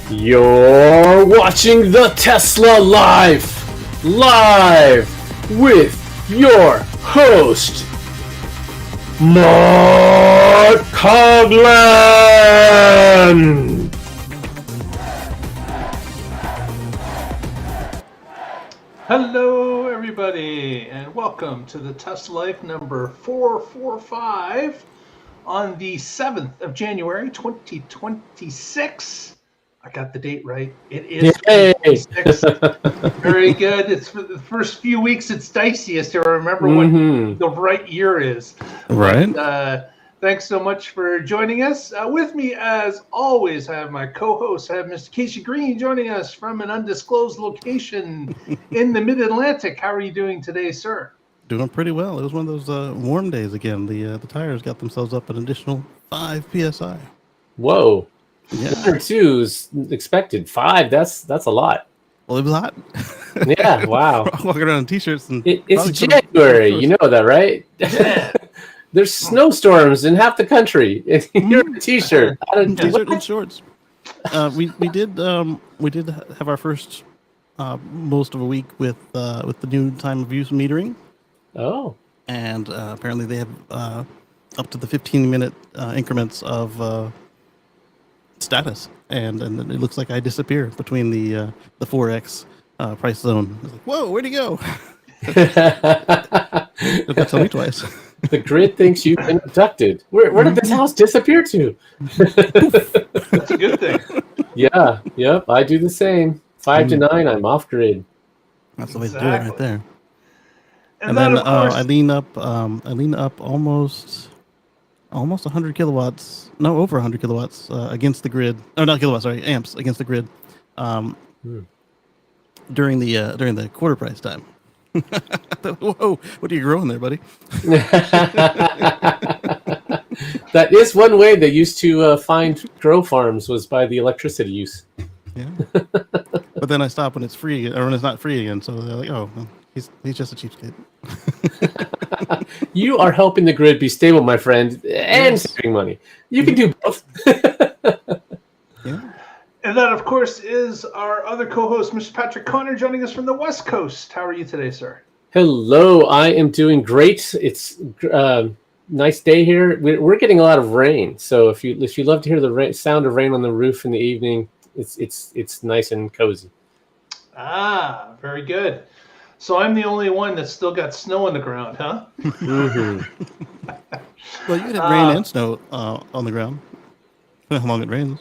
You're watching the Tesla Life with your host, Mark Coglan. Hello, everybody, and welcome to the Tesla Life number 445 on the 7th of January, 2026. I got the date right. It is 2026. Very good. It's for the first few weeks. It's dicey as to remember what the right year is. Right. But, thanks so much for joining us. With me, as always, I have my co-host. I have Mr. Casey Green joining us from an undisclosed location in the Mid-Atlantic. How are you doing today, sir? Doing pretty well. It was one of those warm days again. The tires got themselves up an additional 5 psi. Whoa. Yeah. 1 or 2 is expected. 5, that's a lot. Well, it was hot. Yeah, wow. Walking around in t-shirts. And it's January, you know that, right? Yeah. There's snowstorms in half the country. You're in a t-shirt. T-shirt and shorts. We did have our first most of a week with the new time of use metering. Oh. And apparently they have up to the 15-minute increments of status, and it looks like I disappear between the 4x price zone. I was like, whoa, where'd he go? Don't tell me twice. The grid thinks you've been abducted. Where did this house disappear to? That's a good thing. Yeah, yep, I do the same. 5 to 9, I'm off grid. That's the way to do it right there. And then of course, I lean up almost 100 kilowatts. No, over 100 kilowatts against the grid. Oh, not kilowatts. Sorry, amps against the grid. During the quarter price time. Whoa! What are you growing there, buddy? That is one way they used to find grow farms, was by the electricity use. Yeah. But then I stop when it's free, or when it's not free again. So they're like, "Oh, well, he's just a cheapskate." You are helping the grid be stable, my friend, and saving money. You can do both. Yeah. And that, of course, is our other co-host, Mr. Patrick Connor, joining us from the West Coast. How are you today, sir? Hello, I am doing great. It's nice day here. We're getting a lot of rain, so if you love to hear the sound of rain on the roof in the evening, it's nice and cozy. Ah, very good. So I'm the only one that's still got snow on the ground, huh? Mm-hmm. Well, you can have rain and snow on the ground. How long it rains.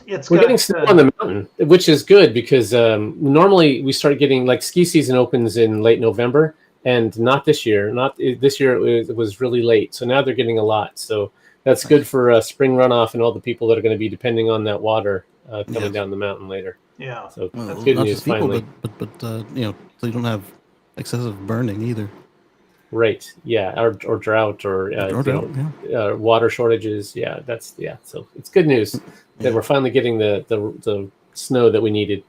We're getting snow on the mountain, which is good because normally we start getting, like, ski season opens in late November, and not this year. This year it was really late, so now they're getting a lot. So that's good for spring runoff and all the people that are going to be depending on that water coming down the mountain later. Yeah, so that's good news. People, finally, but so you don't have excessive burning either. Right? Yeah, or drought or water shortages. Yeah, so it's good news that we're finally getting the snow that we needed.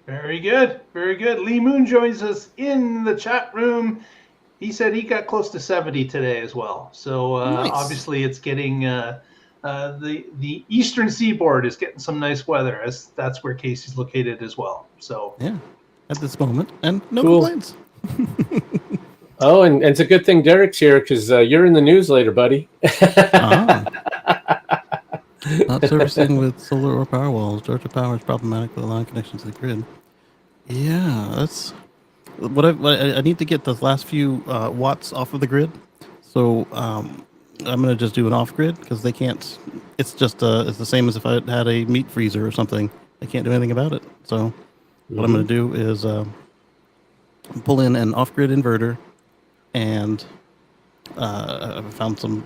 Very good, very good. Lee Moon joins us in the chat room. He said he got close to 70 today as well. So nice. Obviously it's getting the eastern seaboard is getting some nice weather, as that's where Casey's located as well. So yeah, at this moment, and no complaints. Oh, and it's a good thing Derek's here because you're in the news later, buddy. Not servicing with solar or power walls. Georgia Power is problematic with line connections to the grid. Yeah, that's what I need to get the last few watts off of the grid. So I'm gonna just do an off grid because they can't. It's just it's the same as if I had a meat freezer or something. They can't do anything about it. So what I'm gonna do is pull in an off grid inverter, and I found some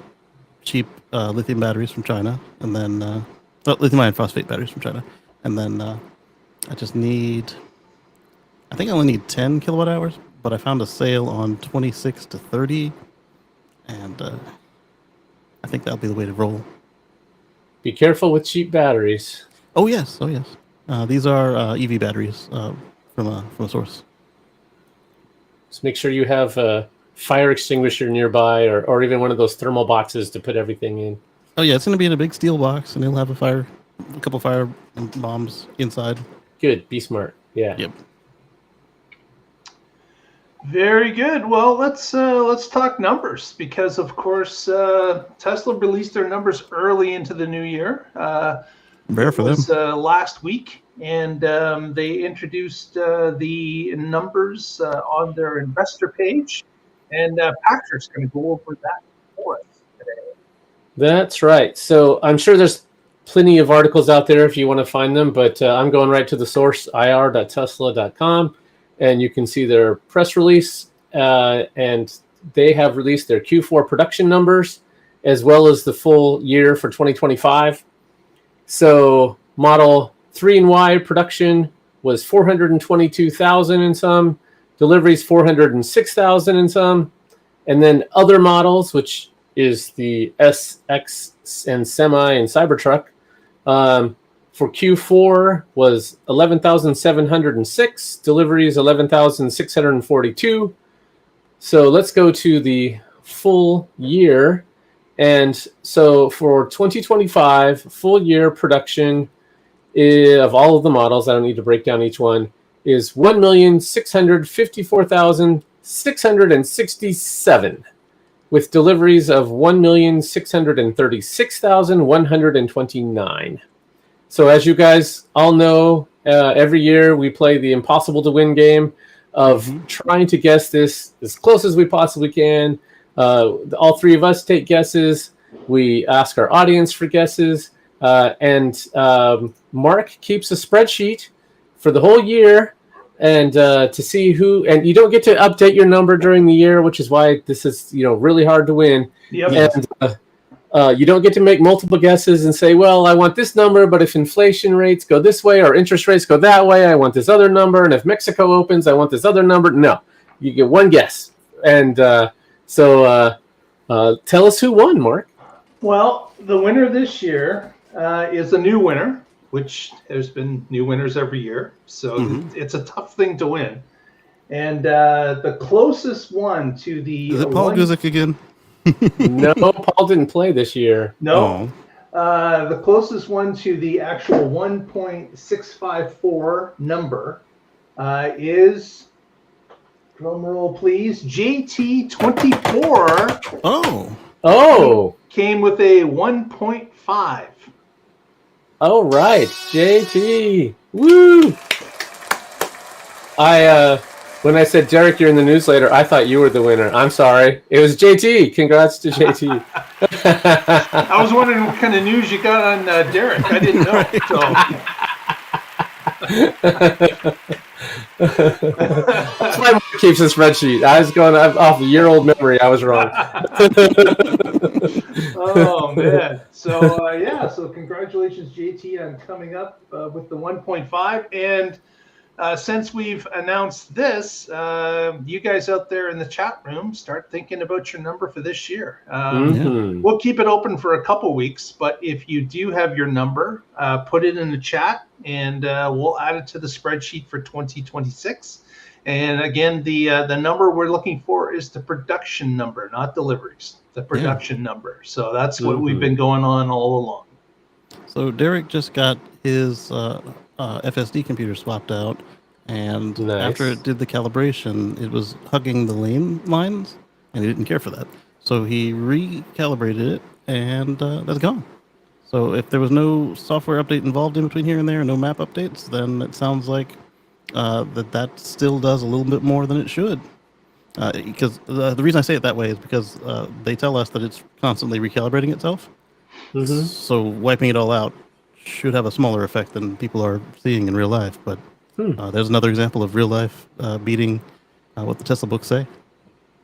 cheap lithium batteries from China, and then lithium iron phosphate batteries from China, and then I think I only need 10 kilowatt hours, but I found a sale on 26 to 30, and I think that'll be the way to roll. Be careful with cheap batteries. Oh yes. These are EV batteries from a source. Just make sure you have a fire extinguisher nearby, or even one of those thermal boxes to put everything in. Oh yeah, it's going to be in a big steel box, and it'll have a fire A couple fire bombs inside. Good. Be smart. Yeah. Yep. Very good. Well, let's talk numbers because, of course, Tesla released their numbers early into the new year. Rare for them. Last week, and they introduced the numbers on their investor page, and Patrick's going to go over that for us today. That's right. So I'm sure there's plenty of articles out there if you want to find them, but I'm going right to the source, ir.tesla.com. And you can see their press release, and they have released their Q4 production numbers, as well as the full year for 2025. So Model 3 and Y production was 422,000 and some, deliveries 406,000 and some, and then other models, which is the SX and Semi and Cybertruck, for Q4 was 11,706, deliveries 11,642. So let's go to the full year. And so for 2025, full year production of all of the models, I don't need to break down each one, is 1,654,667, with deliveries of 1,636,129. So as you guys all know, every year we play the impossible to win game of trying to guess this as close as we possibly can. All three of us take guesses. We ask our audience for guesses. And Mark keeps a spreadsheet for the whole year and to see who, and you don't get to update your number during the year, which is why this is, really hard to win. Yep. And you don't get to make multiple guesses and say, well, I want this number, but if inflation rates go this way or interest rates go that way, I want this other number. And if Mexico opens, I want this other number. No, you get one guess. And so tell us who won, Mark. Well, the winner this year is a new winner, which there's been new winners every year. So it's a tough thing to win. And the closest one to the... Is it Paul Guzik again? No, Paul didn't play this year. No. The closest one to the actual 1.654 number is, drum roll please, JT24. Oh. Came with a 1.5. Oh, right. JT. Woo. When I said, Derek, you're in the newsletter, I thought you were the winner. I'm sorry. It was JT. Congrats to JT. I was wondering what kind of news you got on Derek. I didn't know. That's why Mark keeps a spreadsheet. I was going off a year-old memory. I was wrong. Oh, man. So congratulations, JT, on coming up with the 1.5. And since we've announced this, you guys out there in the chat room, start thinking about your number for this year. We'll keep it open for a couple weeks, but if you do have your number, put it in the chat, and we'll add it to the spreadsheet for 2026. And again, the number we're looking for is the production number, not deliveries. The production number. So that's what we've been going on all along. So Derek just got his FSD computer swapped out, and after it did the calibration, it was hugging the lane lines, and he didn't care for that. So he recalibrated it, and that's gone. So if there was no software update involved in between here and there, no map updates, then it sounds like that still does a little bit more than it should. Because the reason I say it that way is because they tell us that it's constantly recalibrating itself. So wiping it all out should have a smaller effect than people are seeing in real life. But there's another example of real life beating what the Tesla books say.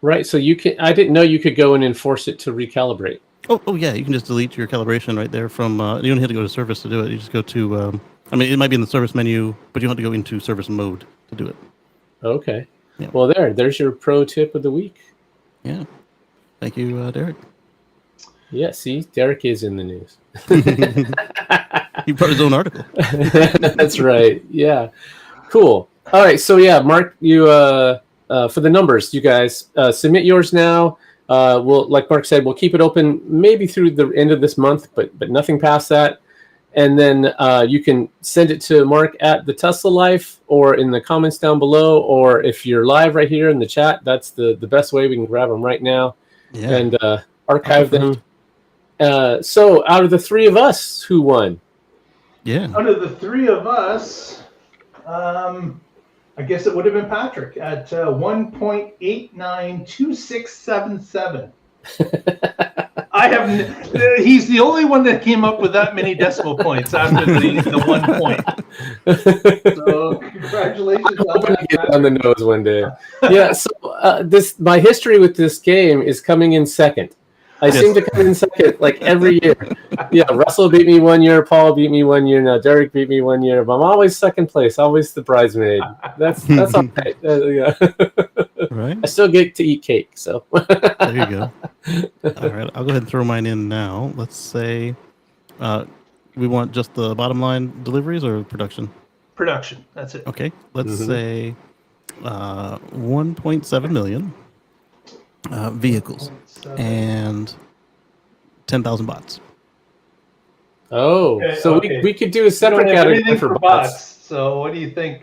Right. So you can. I didn't know you could go in and force it to recalibrate. Oh yeah. You can just delete your calibration right there from. You don't have to go to service to do it. You just go to. It might be in the service menu, but you don't have to go into service mode to do it. Okay. Yeah. Well, there's your pro tip of the week. Yeah. Thank you, Derek. Yeah. See, Derek is in the news. He wrote his own article. That's right. Yeah. Cool. All right. So yeah, Mark, you for the numbers, you guys submit yours now. We'll, like Mark said, we'll keep it open maybe through the end of this month, but nothing past that. And then you can send it to Mark at the Tesla Life or in the comments down below. Or if you're live right here in the chat, that's the best way. We can grab them right now and archive them. So out of the three of us, who won? Yeah. Out of the three of us, I guess it would have been Patrick at 1.892677. He's the only one that came up with that many decimal points after the 1 point. So congratulations on that. Get on the nose one day. Yeah. So my history with this game is coming in second. I seem to come in second like every year. Yeah, Russell beat me 1 year, Paul beat me 1 year, now Derek beat me 1 year, but I'm always second place, always the bridesmaid. That's all right. Yeah. Right. I still get to eat cake, so. There you go. All right, I'll go ahead and throw mine in now. Let's say we want just the bottom line deliveries or production? Production, that's it. Okay, let's say 1.7 million vehicles and 10,000 bots. Oh, okay, so okay. We could do a separate category for bots. So what do you think?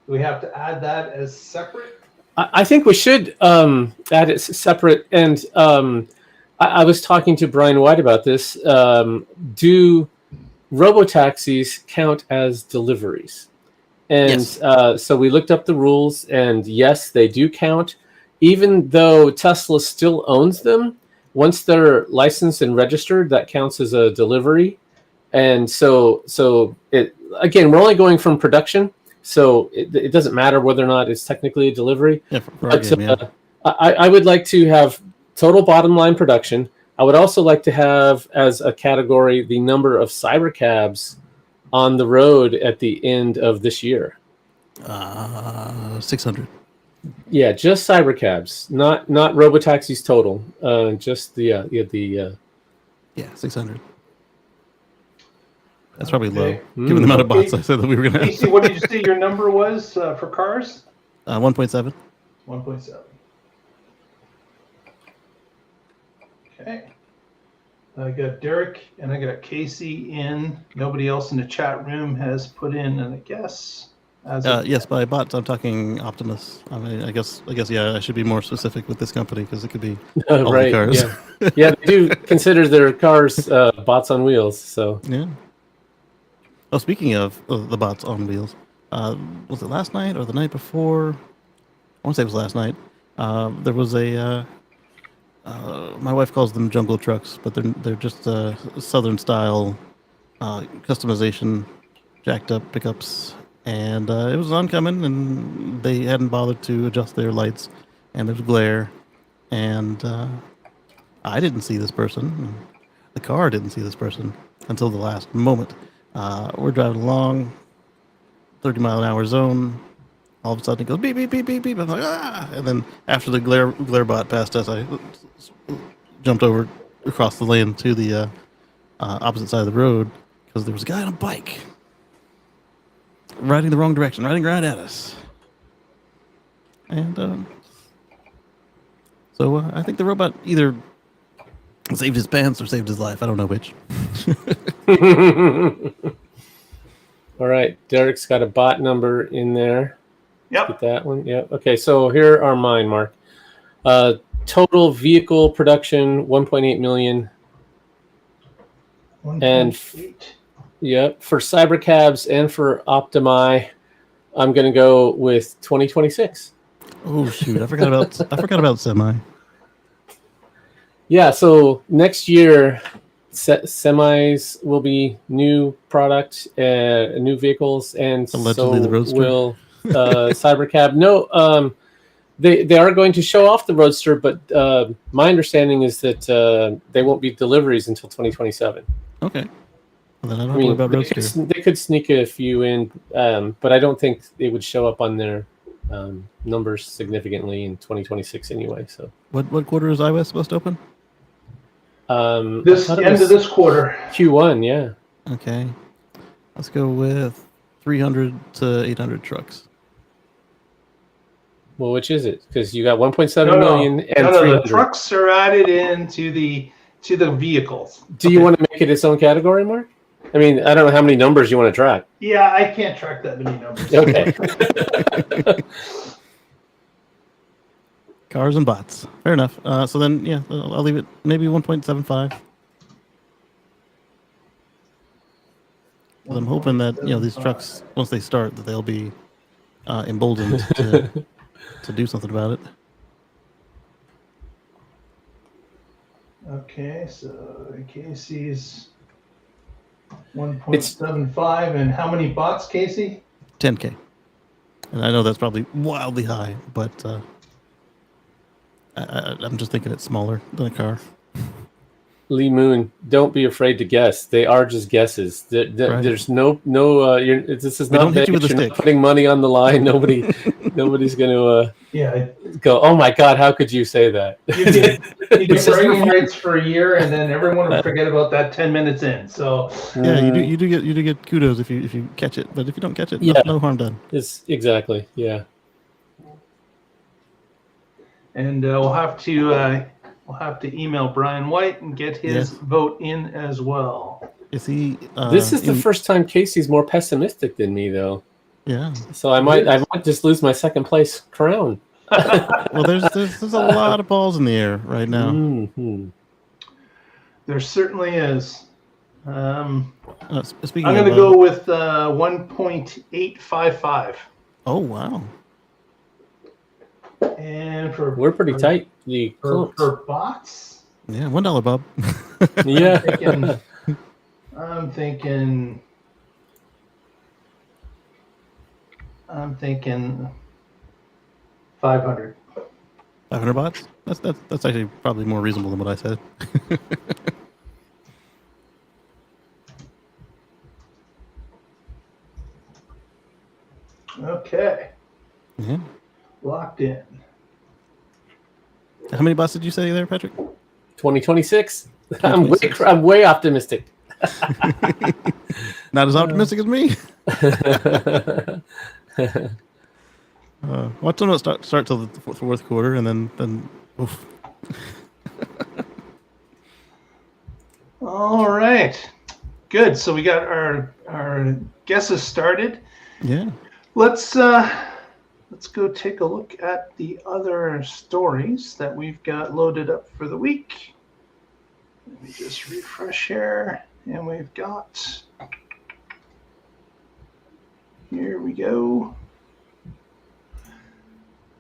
Do we have to add that as separate? I think we should add it separate. And I was talking to Brian White about this. Do robotaxis count as deliveries? And yes. So we looked up the rules, and yes, they do count. Even though Tesla still owns them, once they're licensed and registered, that counts as a delivery. And so it, again, we're only going from production, so it doesn't matter whether or not it's technically a delivery. Yeah, I would like to have total bottom line production. I would also like to have as a category the number of cybercabs on the road at the end of this year. 600. Yeah, just cybercabs, not robotaxis total. Just the 600. That's probably low, given the amount of bots I said that we were going to have. Casey, what did you say your number was for cars? 1.7. 1.7. Okay. I got Derek and I got Casey in. Nobody else in the chat room has put in a guess. Yes, by bots I'm talking Optimus. I mean, I guess, yeah, I should be more specific with this company because it could be all right, the cars. Yeah. Yeah, they do consider their cars bots on wheels. So yeah. Oh, speaking of the bots on wheels, was it last night or the night before? I want to say it was last night. There was a. My wife calls them jungle trucks, but they're just southern style customization, jacked up pickups. And it was oncoming, and they hadn't bothered to adjust their lights, and there's glare, and I didn't see this person. The car didn't see this person until the last moment. We're driving along, 30-mile-an-hour zone. All of a sudden, it goes beep, beep, beep, beep, beep. I'm like, ah! And then after the glare bot passed us, I jumped over across the lane to the opposite side of the road because there was a guy on a bike. Riding the wrong direction, riding right at us. And so I think the robot either saved his pants or saved his life. I don't know which. All right, Derek's got a bot number in there. Yep. Get that one. Yep. Okay, so here are mine, Mark. Total vehicle production, 1.8 million. 1.8. And yep, for cybercabs and for Optimi, I'm going to go with 2026. Oh shoot! I forgot about semi. Yeah, so next year, semis will be new product, new vehicles, and allegedly so the Roadster will cybercab. No, they are going to show off the Roadster, but my understanding is that they won't be deliveries until 2027. Okay. Well, then I don't know about Roadster. They could sneak a few in, but I don't think it would show up on their numbers significantly in 2026 anyway. So, what quarter is iOS supposed to open? This end of this quarter. Q1, yeah. Okay, let's go with 300 to 800 trucks. Well, which is it? Because you got 1.7 million and 300. The trucks are added into the vehicles. Do you want to make it its own category, Mark? I mean, I don't know how many numbers you want to track. Yeah, I can't track that many numbers. Okay. Cars and bots. Fair enough. So then, yeah, I'll leave it maybe 1.75. I'm hoping that these trucks, once they start, that they'll be emboldened to do something about it. Okay, so Casey's 1.75, and how many bots, Casey? 10K. And I know that's probably wildly high, but I'm just thinking it's smaller than a car. Lee Moon, don't be afraid to guess. They are just guesses. There's no. This is not Vegas. You're not putting money on the line. Nobody's going to go, oh my God, how could you say that? You get bragging rights for a year, and then everyone will forget about that 10 minutes in. So yeah, you do get kudos if you catch it, but if you don't catch it, no harm done. It's exactly, yeah. And we'll have to email Brian White and get his vote in as well. Is he? This is the first time Casey's more pessimistic than me, though. Yeah. So I might just lose my second place crown. Well, there's a lot of balls in the air right now. Mm-hmm. There certainly is. Speaking, I'm going to go with 1.855. Oh wow. And we're pretty tight. For bots. Yeah, $1, Bob. Yeah. I'm thinking 500. 500 bots. That's actually probably more reasonable than what I said. Okay. Yeah. Locked in. How many bots did you say there, Patrick? 2026. I'm way optimistic. Not as optimistic as me. Watch them not start till the fourth quarter, and then oof. All right. Good. So we got our guesses started. Yeah. Let's go take a look at the other stories that we've got loaded up for the week. Let me just refresh here, and we've got. Here we go.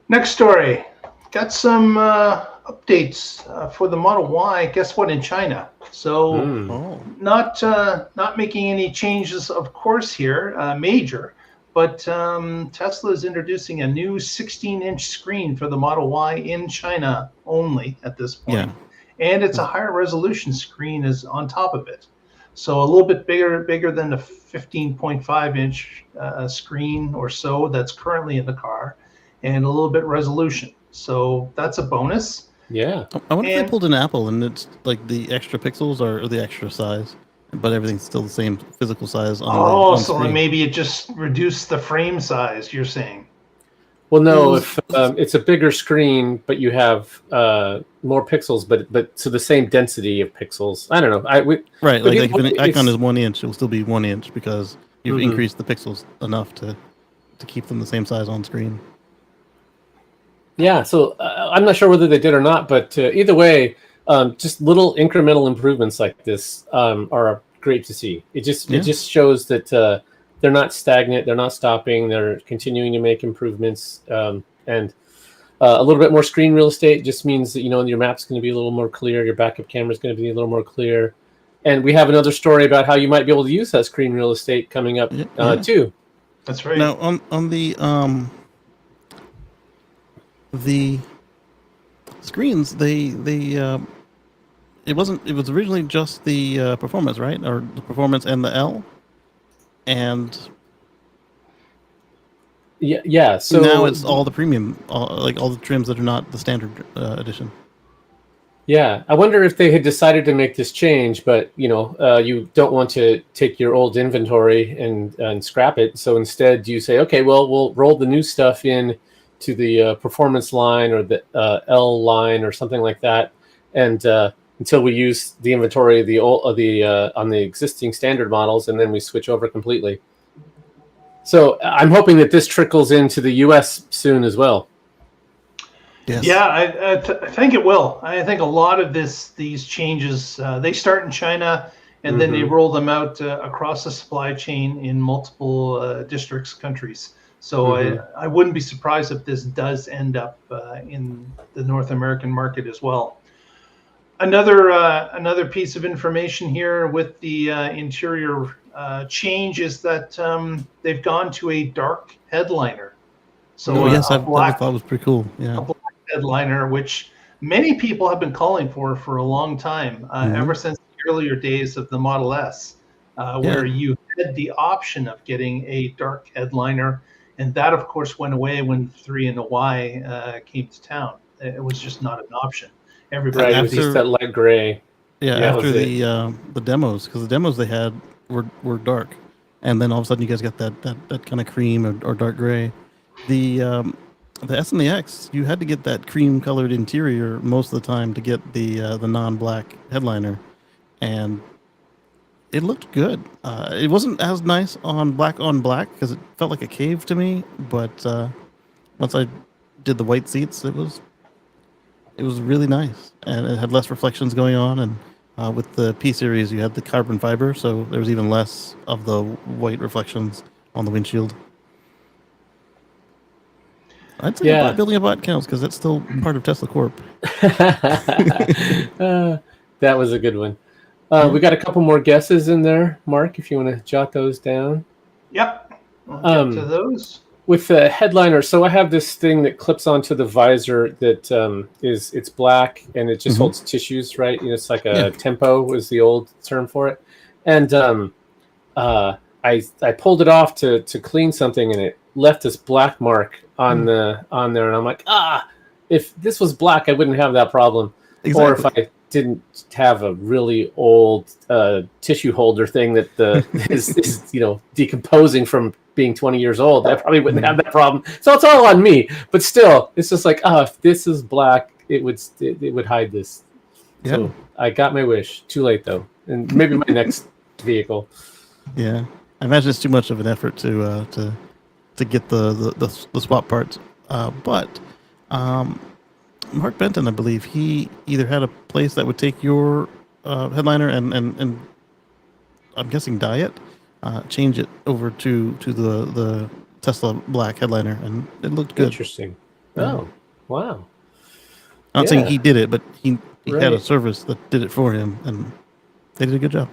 Next story. Got some updates for the Model Y. Guess what? In China. So not making any changes, of course, here, major. But Tesla is introducing a new 16-inch screen for the Model Y in China only at this point. Yeah. And it's a higher resolution screen is on top of it. So a little bit bigger than the 15.5-inch screen or so that's currently in the car, and a little bit resolution. So that's a bonus. Yeah. I wonder if they pulled an Apple and it's like the extra pixels are the extra size, but everything's still the same physical size on the screen. Maybe it just reduced the frame size, you're saying? Well, no, if it's a bigger screen, but you have more pixels, but so the same density of pixels. I don't know. Right, like if an icon is 1 inch, it will still be 1 inch because you've increased the pixels enough to keep them the same size on screen. Yeah, so I'm not sure whether they did or not, but either way, just little incremental improvements like this are great to see. It just shows that they're not stagnant, they're not stopping, they're continuing to make improvements, and a little bit more screen real estate just means that your map's going to be a little more clear, your backup camera is going to be a little more clear, and we have another story about how you might be able to use that screen real estate coming up too. That's right. Now on the screens, it was originally just the performance, right? Or the performance and the L, and yeah. So now it's all the premium, like all the trims that are not the standard edition. Yeah, I wonder if they had decided to make this change, but you don't want to take your old inventory and scrap it. So instead, you say, okay, well, we'll roll the new stuff in to the performance line or the L line or something like that, and until we use the inventory of the on the existing standard models, and then we switch over completely. So I'm hoping that this trickles into the U.S. soon as well. Yes. Yeah, I think it will. I think a lot of these changes, they start in China, and then they roll them out across the supply chain in multiple districts, countries. So I wouldn't be surprised if this does end up in the North American market as well. Another piece of information here with the interior change is that they've gone to a dark headliner. So yes, I black, thought it was pretty cool. Yeah. a black headliner, which many people have been calling for a long time, ever since the earlier days of the Model S, where you had the option of getting a dark headliner, and that of course went away when the 3 and the Y came to town. It was just not an option. Everybody It was just that light gray. Yeah, after the demos, because the demos they had were dark, and then all of a sudden you guys got that kind of cream or dark gray. The S and the X, you had to get that cream colored interior most of the time to get the non-black headliner, and it looked good. It wasn't as nice on black because it felt like a cave to me, but once I did the white seats, it was really nice, and it had less reflections going on. And with the P series, you had the carbon fiber, so there was even less of the white reflections on the windshield. I'd say building a bot counts because that's still part of Tesla Corp. That was a good one. We got a couple more guesses in there, Mark, if you want to jot those down. Yep. I'll get to those. With the headliner, so I have this thing that clips onto the visor that it's black and it just holds tissues, right? You know, it's like a tempo was the old term for it. And I pulled it off to clean something, and it left this black mark on there, and I'm like, if this was black, I wouldn't have that problem. Exactly. Or if I didn't have a really old tissue holder thing that is decomposing from being 20 years old, I probably wouldn't have that problem. So it's all on me. But still, it's just like, if this is black, it would hide this. Yeah. So I got my wish. Too late though, and maybe my next vehicle. Yeah, I imagine it's too much of an effort to get the swap parts. But Mark Benton, I believe, he either had a place that would take your headliner and I'm guessing dye it, change it over to the Tesla black headliner, and it looked good. Interesting. Oh, wow. I'm not saying he did it, but he had a service that did it for him, and they did a good job.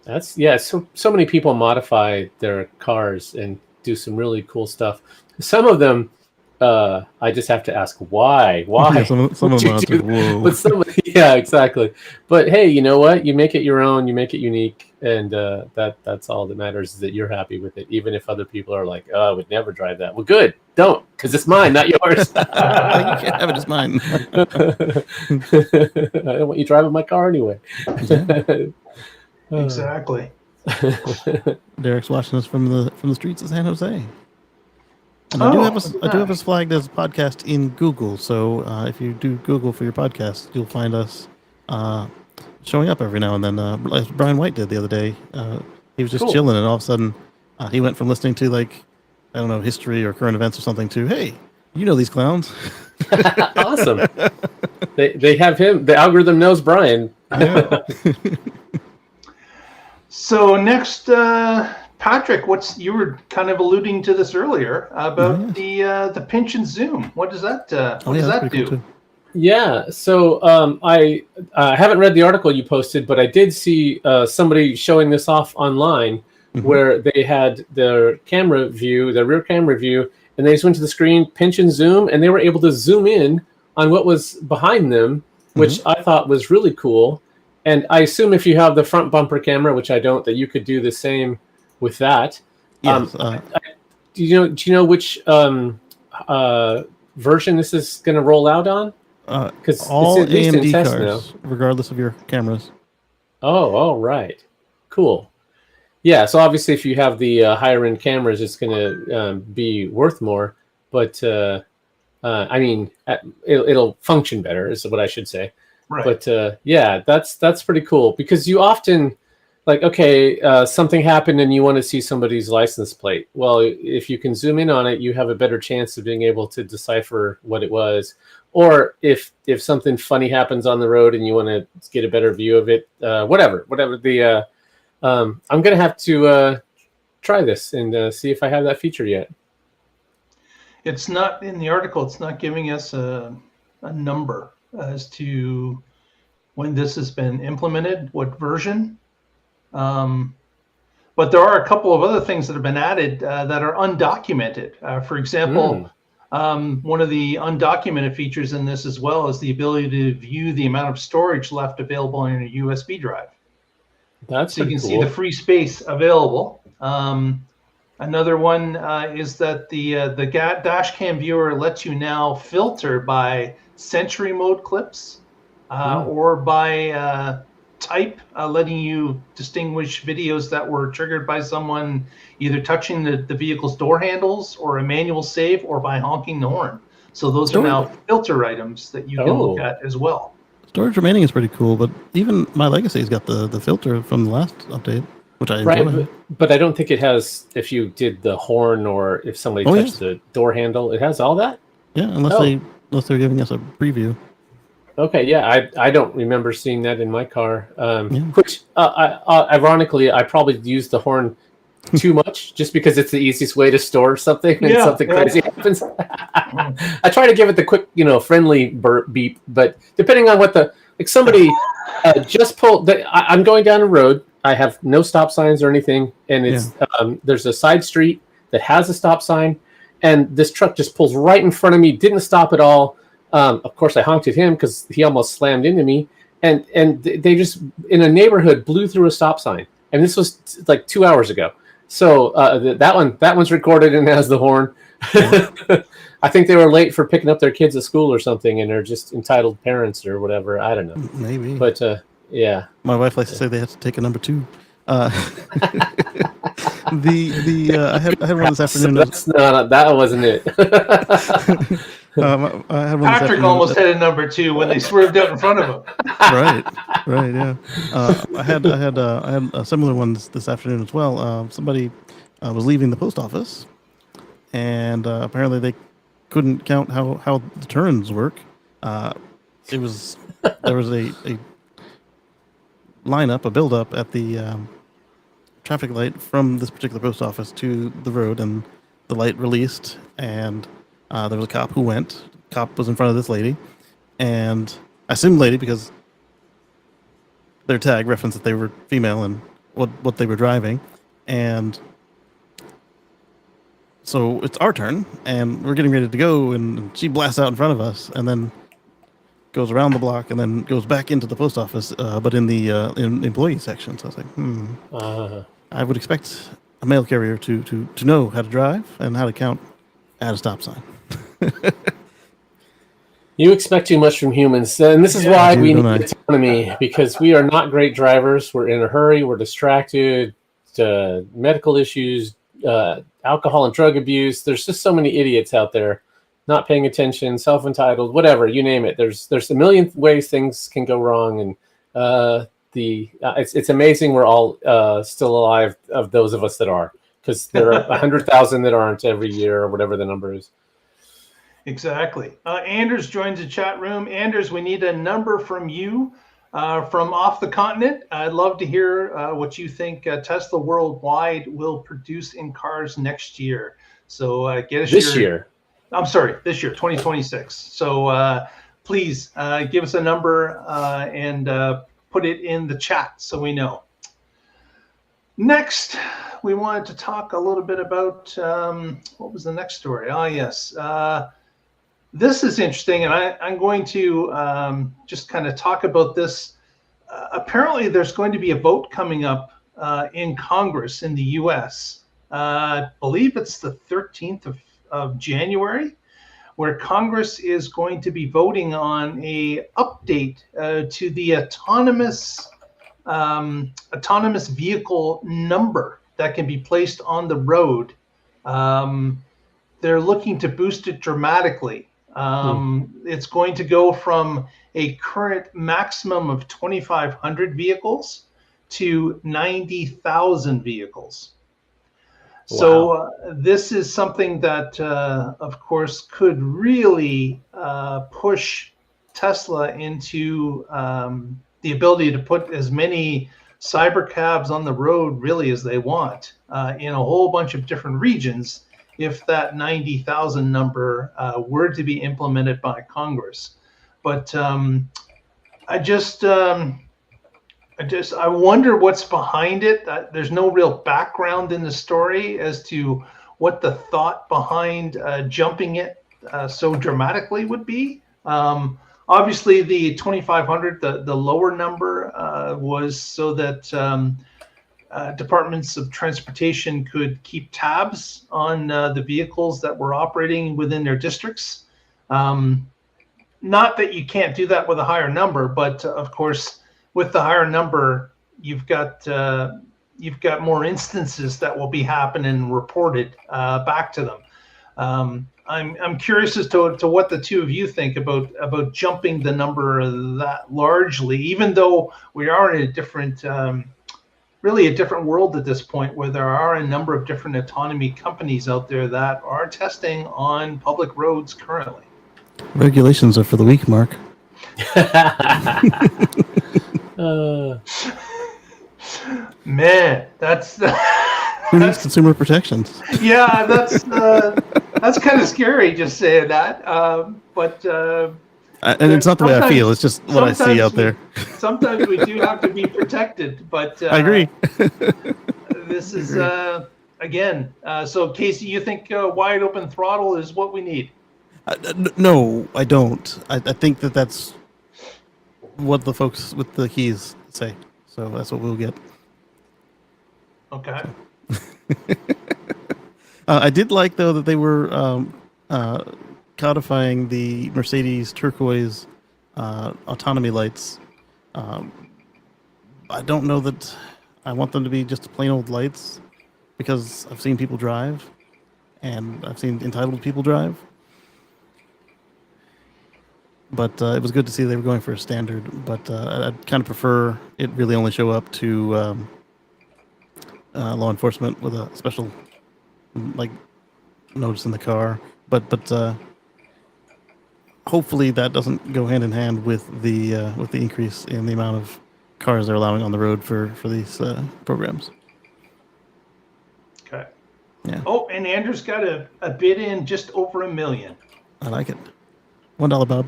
That's so many people modify their cars and do some really cool stuff. Some of them I just have to ask why. Yeah, some of them are whoa. But exactly. But hey, you know what? You make it your own, you make it unique, and that's all that matters, is that you're happy with it, even if other people are like, I would never drive that. Well, good. Don't, because it's mine, not yours. You can't have it, it's mine. I don't want you driving my car anyway. Exactly. Derek's watching us from the streets of San Jose. And I do have us flagged as a podcast in Google. So if you do Google for your podcast, you'll find us showing up every now and then. As Brian White did the other day. He was just chilling, and all of a sudden he went from listening to, like, I don't know, history or current events or something to, hey, you know these clowns. Awesome. They have him. The algorithm knows Brian. Yeah. So next, Patrick, you were kind of alluding to this earlier about the pinch and zoom. What does that do? Cool, yeah, so I haven't read the article you posted, but I did see somebody showing this off online, where they had their rear camera view, and they just went to the screen, pinch and zoom, and they were able to zoom in on what was behind them, which I thought was really cool. And I assume if you have the front bumper camera, which I don't, that you could do the same with that. Yes, do you know which version this is going to roll out on? Because all AMD cars, regardless of your cameras. Oh, right. Cool. Yeah, so obviously if you have the higher end cameras, it's going to be worth more. But I mean, it'll function better, is what I should say. Right. But yeah, that's pretty cool because you often like, okay, something happened and you want to see somebody's license plate. Well, if you can zoom in on it, you have a better chance of being able to decipher what it was. Or if something funny happens on the road and you want to get a better view of it, whatever the I'm gonna have to try this and see if I have that feature yet. It's not in the article. It's not giving us a number as to when this has been implemented, what version. But there are a couple of other things that have been added that are undocumented. For example, one of the undocumented features in this as well is the ability to view the amount of storage left available in a USB drive. That's so you can cool. see the free space available. Another one is that the dash cam viewer lets you now filter by century mode clips or by type, letting you distinguish videos that were triggered by someone either touching the vehicle's door handles or a manual save or by honking the horn. So those are now filter items that you can look at as well. Storage remaining is pretty cool, but even My Legacy's got the filter from the last update, which I enjoy. Right, but I don't think it has, if you did the horn or if somebody touched the door handle, it has all that? Yeah, unless they're giving us a preview. Okay, yeah, I don't remember seeing that in my car. Which, ironically, I probably used the horn too much just because it's the easiest way to store something and something crazy happens. I try to give it the quick, friendly burp beep, but depending on what somebody just pulled. I'm going down a road. I have no stop signs or anything, and it's there's a side street that has a stop sign, and this truck just pulls right in front of me. Didn't stop at all. Of course, I honked at him because he almost slammed into me, and they just in a neighborhood blew through a stop sign, and this was like 2 hours ago. So that one's recorded and has the horn. I think they were late for picking up their kids at school or something, and they're just entitled parents or whatever. I don't know. Maybe. But yeah. My wife likes to say they have to take a number 2. I had one this afternoon. That wasn't it. I had one Patrick almost had a number 2 when they swerved out in front of him. Right, yeah. I had a similar one this afternoon as well. Somebody was leaving the post office, and apparently they couldn't count how the turns work. There was a lineup, a build-up at the traffic light from this particular post office to the road, and the light released, and there was a cop who went. Cop was in front of this lady, and I assumed lady because their tag referenced that they were female and what they were driving, and so it's our turn, and we're getting ready to go, and she blasts out in front of us, and then goes around the block, and then goes back into the post office, but in the employee section. So I was like, I would expect a mail carrier to know how to drive and how to count at a stop sign. You expect too much from humans, and this is why we need autonomy, because we are not great drivers. We're in a hurry. We're distracted. Medical issues, alcohol and drug abuse. There's just so many idiots out there not paying attention, self-entitled, whatever, you name it. There's a million ways things can go wrong, and it's amazing we're all still alive, of those of us that are, because there are 100,000 that aren't every year, or whatever the number is. Exactly. Anders joins the chat room. Anders, we need a number from you from off the continent. I'd love to hear what you think Tesla worldwide will produce in cars next year. So get us this year. I'm sorry, this year, 2026. So please give us a number and put it in the chat so we know. Next, we wanted to talk a little bit about what was the next story? Yes. This is interesting, and I'm going to just kind of talk about this. Apparently, there's going to be a vote coming up in Congress in the U.S. I believe it's the 13th of January, where Congress is going to be voting on a update to the autonomous vehicle number that can be placed on the road. They're looking to boost it dramatically. It's going to go from a current maximum of 2,500 vehicles to 90,000 vehicles. So this is something that, of course, could really push Tesla into the ability to put as many cybercabs on the road really as they want in a whole bunch of different regions if that 90,000 number were to be implemented by Congress. But I wonder what's behind it. There's no real background in the story as to what the thought behind jumping it so dramatically would be. Obviously, the 2,500, the lower number, was so that departments of transportation could keep tabs on the vehicles that were operating within their districts. Not that you can't do that with a higher number, but of course, with the higher number, you've got more instances that will be happening and reported back to them. I'm curious as to what the two of you think about jumping the number that largely, even though we are in a different, really a different world at this point, where there are a number of different autonomy companies out there that are testing on public roads currently. Regulations are for the weak, Mark. Man, that's who needs consumer protections? Yeah, that's kind of scary just saying that. But and it's not the way I feel; it's just what I see out there. Sometimes we do have to be protected, but I agree. This is again. So, Casey, you think wide open throttle is what we need? No, I don't. I think that's what the folks with the keys say. So that's what we'll get. Okay. I did like, though, that they were codifying the Mercedes turquoise autonomy lights. I don't know that I want them to be just plain old lights, because I've seen people drive, and I've seen entitled people drive. But it was good to see they were going for a standard. But I'd kind of prefer it really only show up to law enforcement with a special notice in the car. But hopefully that doesn't go hand in hand with the increase in the amount of cars they're allowing on the road for these programs. Okay. Yeah. Oh, and Andrew's got a bid in just over $1 million. I like it. $1, Bob.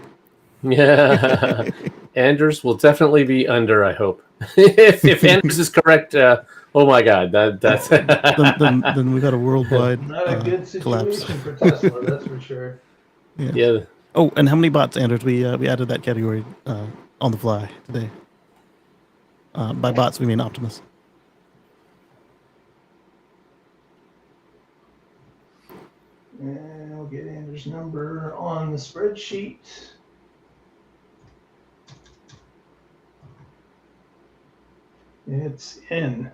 Yeah, Anders will definitely be under, I hope. if Anders is correct, oh my God, that's then we got a worldwide not a good situation collapse for Tesla, that's for sure. Yeah. Oh, and how many bots, Anders? We added that category on the fly today. By bots, we mean Optimus. And I'll get Andrew's number on the spreadsheet. It's in.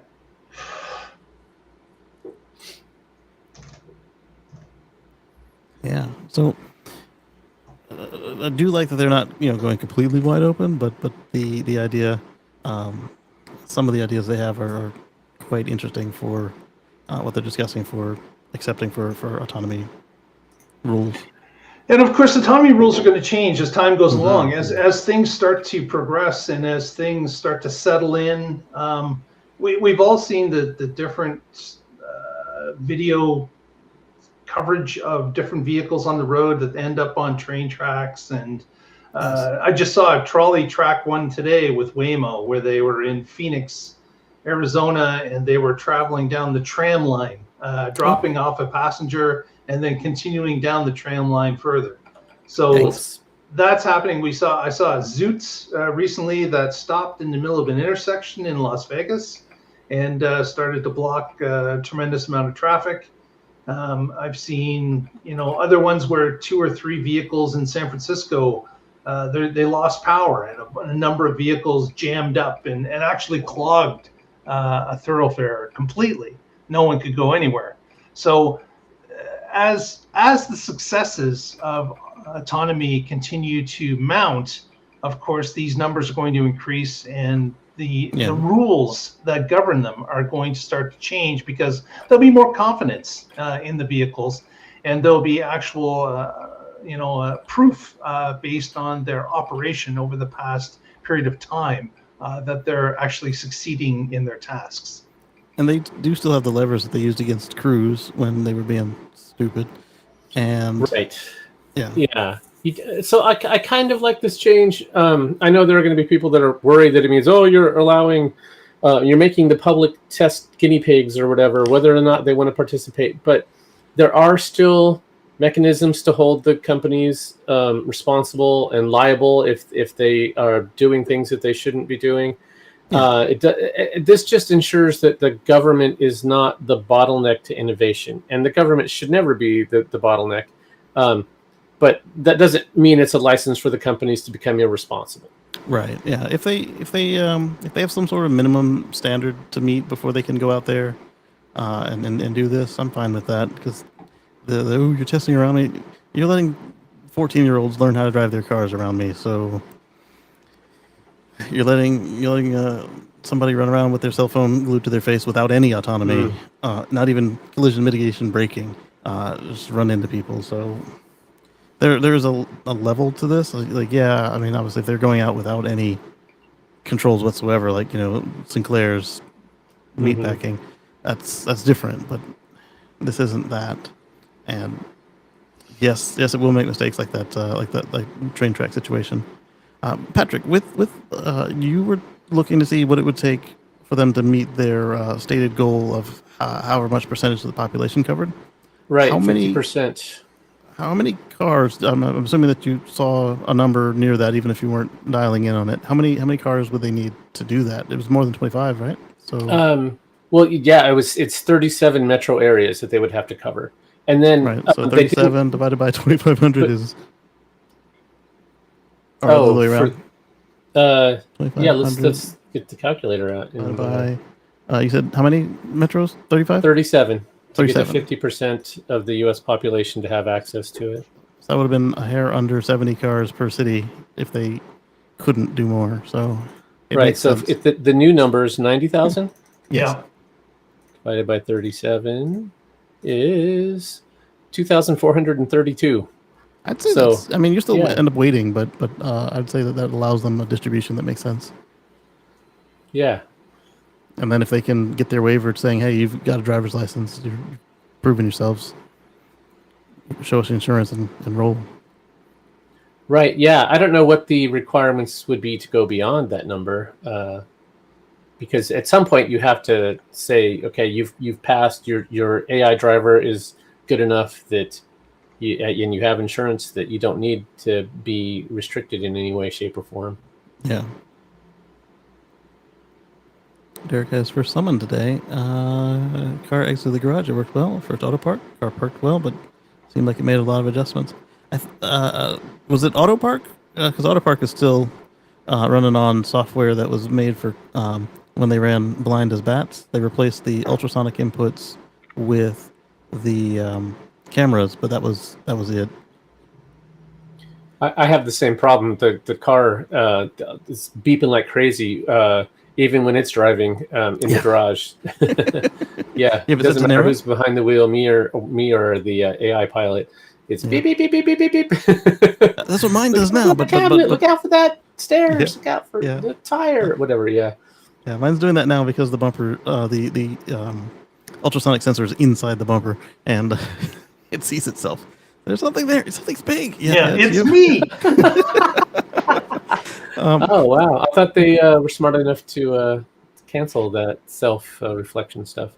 Yeah. So I do like that they're not going completely wide open, but the idea, some of the ideas they have are quite interesting for what they're discussing for accepting for autonomy rules. And of course, autonomy rules are going to change as time goes along. As things start to progress and as things start to settle in, we've all seen the different video coverage of different vehicles on the road that end up on train tracks. And I just saw a trolley track one today with Waymo, where they were in Phoenix, Arizona, and they were traveling down the tram line, dropping off a passenger and then continuing down the tram line further. So that's happening. I saw a Zoots recently that stopped in the middle of an intersection in Las Vegas and started to block a tremendous amount of traffic. I've seen, other ones where 2 or 3 vehicles in San Francisco, they lost power and a number of vehicles jammed up and actually clogged a thoroughfare completely. No one could go anywhere. So as the successes of autonomy continue to mount, of course, these numbers are going to increase, and the rules that govern them are going to start to change, because there'll be more confidence in the vehicles, and there'll be actual proof based on their operation over the past period of time that they're actually succeeding in their tasks. And they do still have the levers that they used against Cruise when they were being stupid. And right. Yeah. So I kind of like this change. I know there are going to be people that are worried that it means, you're allowing, you're making the public test guinea pigs or whatever, whether or not they want to participate. But there are still mechanisms to hold the companies responsible and liable if they are doing things that they shouldn't be doing. This just ensures that the government is not the bottleneck to innovation, and the government should never be the bottleneck. But that doesn't mean it's a license for the companies to become irresponsible. Right. Yeah. If they have some sort of minimum standard to meet before they can go out there and do this, I'm fine with that, because you're testing around me. You're letting 14-year-olds learn how to drive their cars around me, so you're letting somebody run around with their cell phone glued to their face without any autonomy, not even collision mitigation braking, just run into people. So there's a level to this. I mean, obviously, if they're going out without any controls whatsoever, like Sinclair's meatpacking, that's different. But this isn't that. And yes, it will make mistakes like that, like train track situation. Patrick, with you were looking to see what it would take for them to meet their stated goal of however much percentage of the population covered. Right, 50%. How many cars? I'm assuming that you saw a number near that, even if you weren't dialing in on it. How many cars would they need to do that? It was more than 25, right? So. Well, yeah, it's 37 metro areas that they would have to cover, and then right. So 37 divided by 2,500 is. All the way around. Let's get the calculator out. You said how many metros? 35? 37. 37. To get the 50% of the U.S. population to have access to it. So that would have been a hair under 70 cars per city if they couldn't do more. So right. So if the new number is 90,000, yes, divided by 37 is 2,432. I'd say so. I mean, you still end up waiting, but I'd say that allows them a distribution that makes sense. Yeah. And then if they can get their waiver saying, "Hey, you've got a driver's license, you've proven yourselves, show us insurance and roll." Right. Yeah. I don't know what the requirements would be to go beyond that number, because at some point you have to say, okay, you've passed, your AI driver is good enough that. And you have insurance that you don't need to be restricted in any way, shape, or form. Yeah. Derek has first summoned today. Car exited the garage. It worked well. First auto park. Car parked well, but seemed like it made a lot of adjustments. Was it auto park? Because auto park is still running on software that was made for when they ran blind as bats. They replaced the ultrasonic inputs with the cameras, but that was it. I have the same problem. The car is beeping like crazy, even when it's driving in the garage. It doesn't matter who's behind the wheel, me or the AI pilot. It's beep beep beep beep beep beep beep. That's what mine does now. But look out for that stairs. Look out for the tire. Whatever. Yeah. Yeah, mine's doing that now because the bumper, the ultrasonic sensor is inside the bumper, and it sees itself. There's something there. Something's big. It's me. Oh wow! I thought they were smart enough to cancel that self-reflection stuff.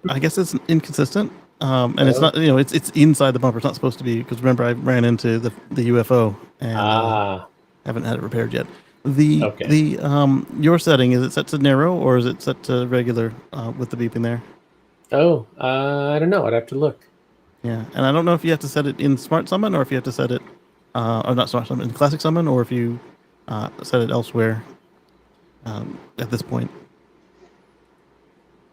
I guess it's inconsistent, and it's not. It's inside the bumper. It's not supposed to be, because remember I ran into the UFO and haven't had it repaired yet. Your setting, is it set to narrow or is it set to regular with the beeping there? Oh, I don't know. I'd have to look. Yeah, and I don't know if you have to set it in Smart Summon or if you have to set it, or not Smart Summon, in Classic Summon, or if you set it elsewhere at this point.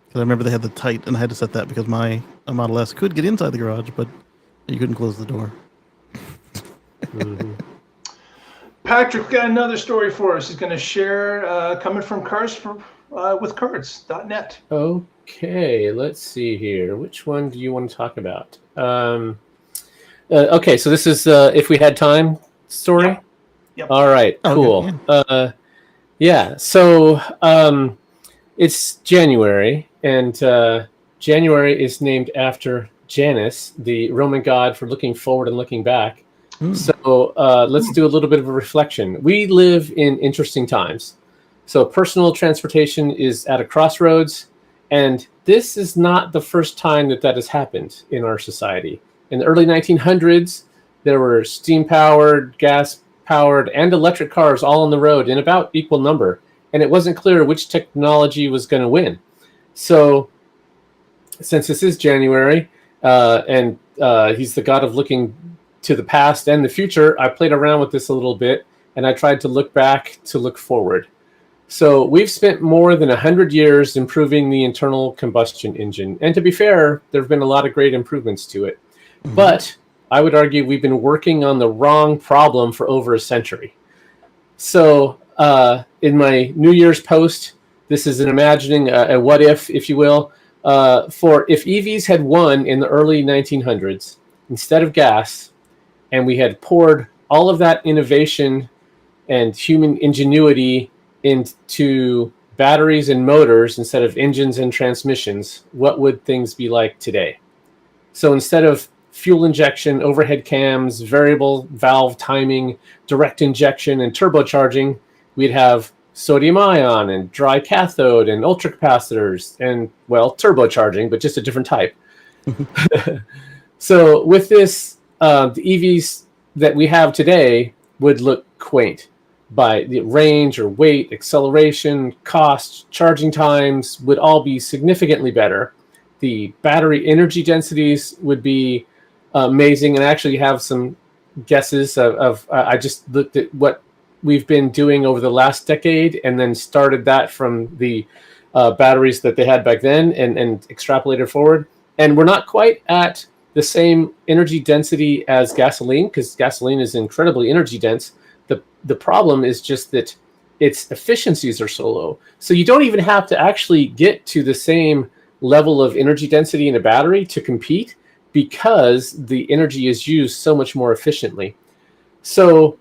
Because I remember they had the tight, and I had to set that because my Model S could get inside the garage, but you couldn't close the door. Mm-hmm. Patrick got another story for us. He's going to share coming from with cards.net. Okay, let's see here. Which one do you want to talk about? Okay, so this is If We Had Time story? Yep. All right, cool. Okay, yeah, so it's January, and January is named after Janus, the Roman god for looking forward and looking back. So let's do a little bit of a reflection. We live in interesting times. So personal transportation is at a crossroads, and this is not the first time that has happened in our society. In the early 1900s, there were steam-powered, gas-powered, and electric cars all on the road in about equal number, and it wasn't clear which technology was going to win. So since this is January, and he's the god of looking to the past and the future, I played around with this a little bit, and I tried to look back to look forward. So we've spent more than 100 years improving the internal combustion engine. And to be fair, there have been a lot of great improvements to it. But I would argue we've been working on the wrong problem for over a century. So in my New Year's post, this is an imagining, a what if you will, for if EVs had won in the early 1900s instead of gas, and we had poured all of that innovation and human ingenuity into batteries and motors instead of engines and transmissions, what would things be like today? So instead of fuel injection, overhead cams, variable valve timing, direct injection, and turbocharging, we'd have sodium ion and dry cathode and ultracapacitors and, well, turbocharging, but just a different type. So with this, the EVs that we have today would look quaint. By the range or weight, acceleration, cost, charging times would all be significantly better. The battery energy densities would be amazing, and I actually have some guesses of I just looked at what we've been doing over the last decade and then started that from the batteries that they had back then and extrapolated forward. And we're not quite at the same energy density as gasoline, because gasoline is incredibly energy dense. The problem is just that its efficiencies are so low. So you don't even have to actually get to the same level of energy density in a battery to compete, because the energy is used so much more efficiently. So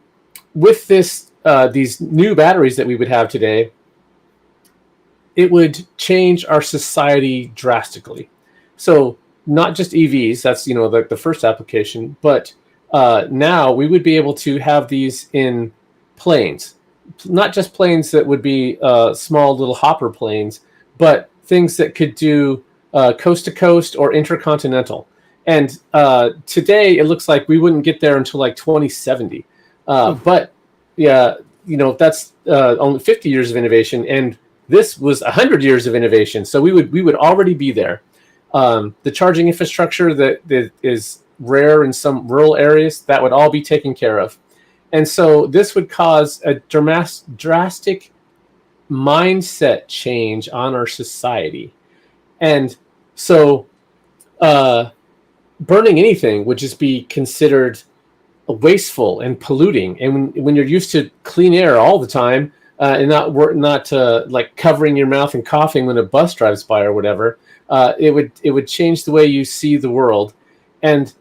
with this, these new batteries that we would have today, it would change our society drastically. So not just EVs, that's the first application, but now we would be able to have these in planes, not just planes that would be small little hopper planes, but things that could do coast to coast or intercontinental. And today it looks like we wouldn't get there until like 2070. But yeah, that's only 50 years of innovation, and this was 100 years of innovation. So we would already be there. The charging infrastructure that is rare in some rural areas, that would all be taken care of. And so this would cause a drastic mindset change on our society. And so burning anything would just be considered wasteful and polluting. And when you're used to clean air all the time and not like covering your mouth and coughing when a bus drives by or whatever, it would change the way you see the world. And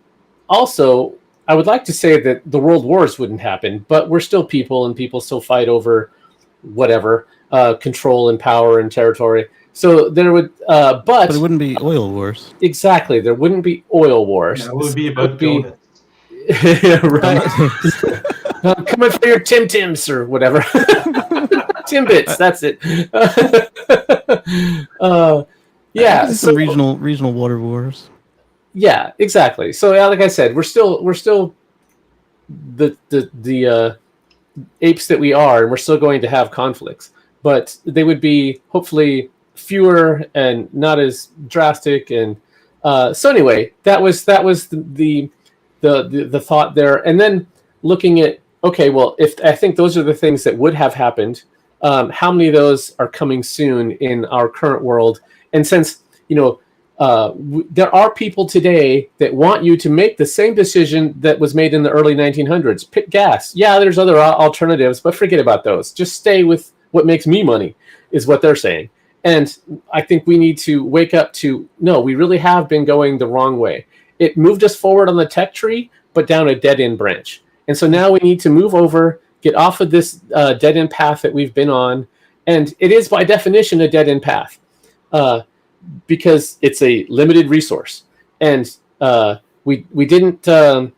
also, I would like to say that the world wars wouldn't happen, but we're still people, and people still fight over whatever, control and power and territory. So there would, but it wouldn't be oil wars. Exactly, there wouldn't be oil wars. That would be about donuts. Right. I'm coming for your Tim Tims or whatever. Timbits, that's it. Yeah, some regional water wars. Yeah, exactly. So, like I said, we're still the apes that we are, and we're still going to have conflicts, but they would be hopefully fewer and not as drastic. And so anyway, that was the thought there. And then looking at, okay, well, if I think those are the things that would have happened, how many of those are coming soon in our current world? And since there are people today that want you to make the same decision that was made in the early 1900s. Pick gas. Yeah, there's other alternatives, but forget about those. Just stay with what makes me money, is what they're saying. And I think we need to wake up to, no, we really have been going the wrong way. It moved us forward on the tech tree, but down a dead-end branch. And so now we need to move over, get off of this dead-end path that we've been on. And it is, by definition, a dead-end path. Because it's a limited resource, and we didn't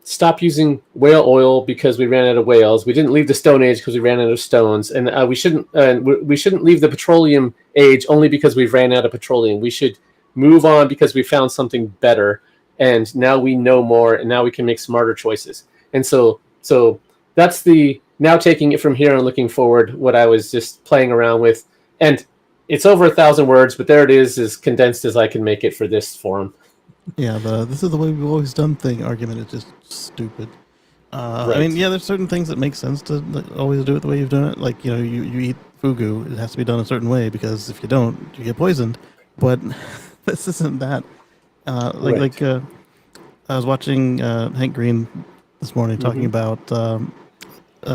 stop using whale oil because we ran out of whales. We didn't leave the Stone Age because we ran out of stones, and we shouldn't leave the petroleum age only because we've ran out of petroleum. We should move on because we found something better, and now we know more, and now we can make smarter choices. And so that's the now taking it from here and looking forward. What I was just playing around with, and it's over 1,000 words, but there it is, as condensed as I can make it for this forum. Yeah, this is the way we've always done thing argument is just stupid. Right. I mean, yeah, there's certain things that make sense to always do it the way you've done it. Like, you eat fugu, it has to be done a certain way because if you don't, you get poisoned. But this isn't that. I was watching Hank Green this morning talking about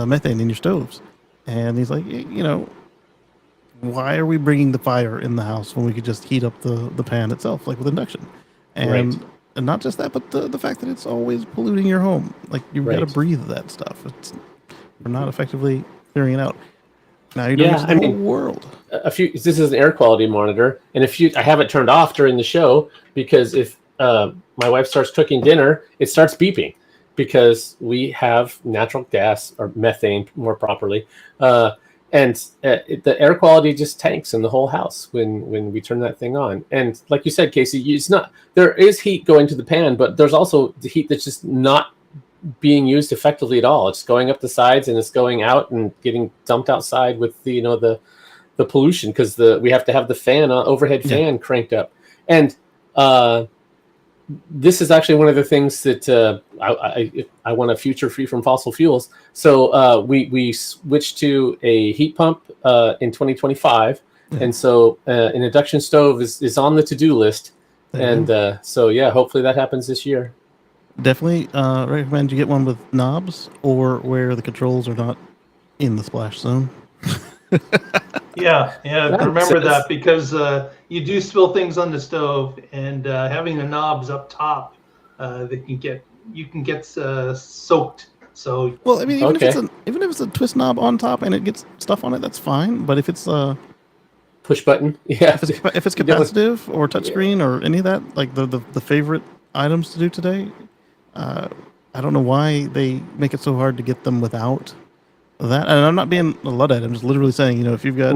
methane in your stoves. And he's like, why are we bringing the fire in the house when we could just heat up the pan itself, like with induction? And not just that, but the fact that it's always polluting your home. Like, you've got to breathe that stuff. We're not effectively clearing it out. Now you're doing it to the whole world. This is an air quality monitor, and I have it turned off during the show because if my wife starts cooking dinner, it starts beeping because we have natural gas, or methane more properly. And the air quality just tanks in the whole house when we turn that thing on. And like you said, Casey, there is heat going to the pan, but there's also the heat that's just not being used effectively at all. It's going up the sides and it's going out and getting dumped outside with the pollution because we have to have the overhead fan cranked up. And this is actually one of the things that I want a future free from fossil fuels. So we switched to a heat pump in 2025, and so an induction stove is on the to-do list. And hopefully that happens this year. Definitely recommend you get one with knobs or where the controls are not in the splash zone. Yeah. Remember that because you do spill things on the stove, and having the knobs up top, you can get soaked. So I mean, even if it's a twist knob on top and it gets stuff on it, that's fine. But if it's push button, if it's capacitive or touchscreen or any of that, like the favorite items to do today, I don't know why they make it so hard to get them without that. And I'm not being a Luddite. I'm just literally saying, if you've got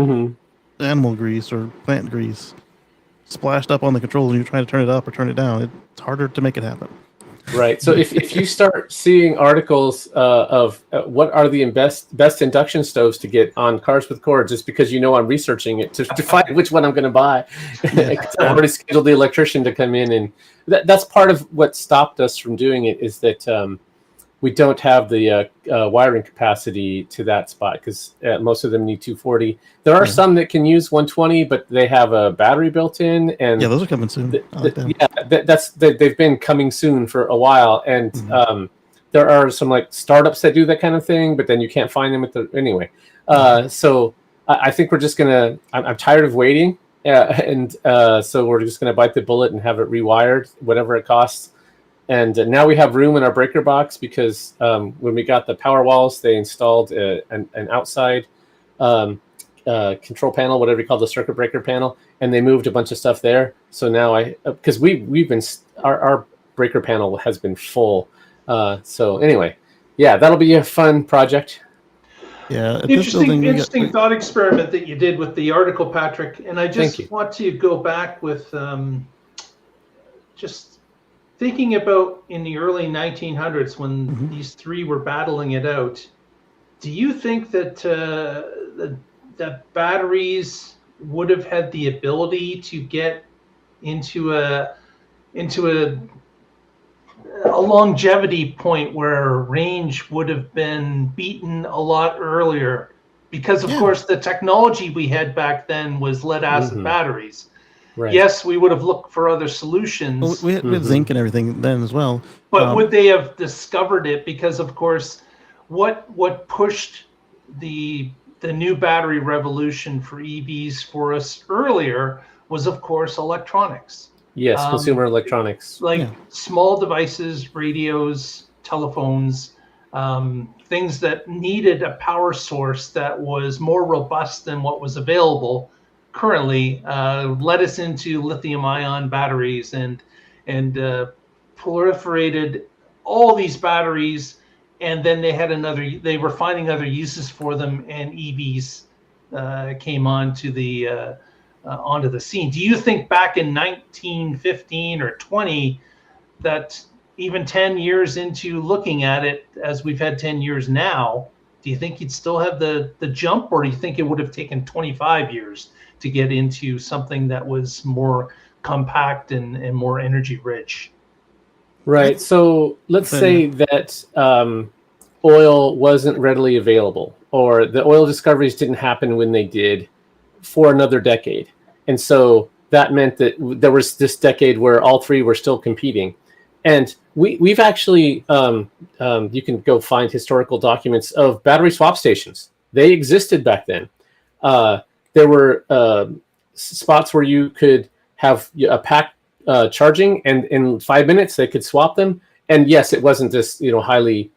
animal grease or plant grease splashed up on the controls and you're trying to turn it up or turn it down, it's harder to make it happen. Right. So if you start seeing articles of what are the best induction stoves to get on Cars with Cords, it's because I'm researching it to find which one I'm going to buy. I've already scheduled the electrician to come in, and that's part of what stopped us from doing it is that we don't have the wiring capacity to that spot because most of them need 240. There are some that can use 120, but they have a battery built in. And those are coming soon. They've been coming soon for a while. And there are some like startups that do that kind of thing, but then you can't find them anyway. So I think we're just gonna. I'm tired of waiting, so we're just gonna bite the bullet and have it rewired, whatever it costs. And now we have room in our breaker box because when we got the power walls, they installed an outside control panel, whatever you call the circuit breaker panel, and they moved a bunch of stuff there. So now because we've been our breaker panel has been full. So anyway, that'll be a fun project. Yeah, interesting thought experiment that you did with the article, Patrick. And I just want to go back with just thinking about in the early 1900s when these three were battling it out. Do you think that that batteries would have had the ability to get into a longevity point where range would have been beaten a lot earlier? Because of course the technology we had back then was lead acid batteries. Right. Yes, we would have looked for other Well, solutions. we had zinc and everything then as well. But would they have discovered it? Because of course, what pushed the new battery revolution for EVs for us earlier was, of course, electronics. Yes, consumer electronics. Like small devices, radios, telephones, things that needed a power source that was more robust than what was available currently, led us into lithium-ion batteries and proliferated all these batteries, and then they were finding other uses for them, and EVs came onto the scene. Do you think back in 1915 or 20 that even 10 years into looking at it, as we've had 10 years now, do you think you'd still have the jump, or do you think it would have taken 25 years to get into something that was more compact and more energy rich? Right. So let's say that oil wasn't readily available, or the oil discoveries didn't happen when they did for another decade. And so that meant that there was this decade where all three were still competing. And we've actually, you can go find historical documents of battery swap stations. They existed back then. There were spots where you could have a pack charging, and in 5 minutes they could swap them. And yes, it wasn't this highly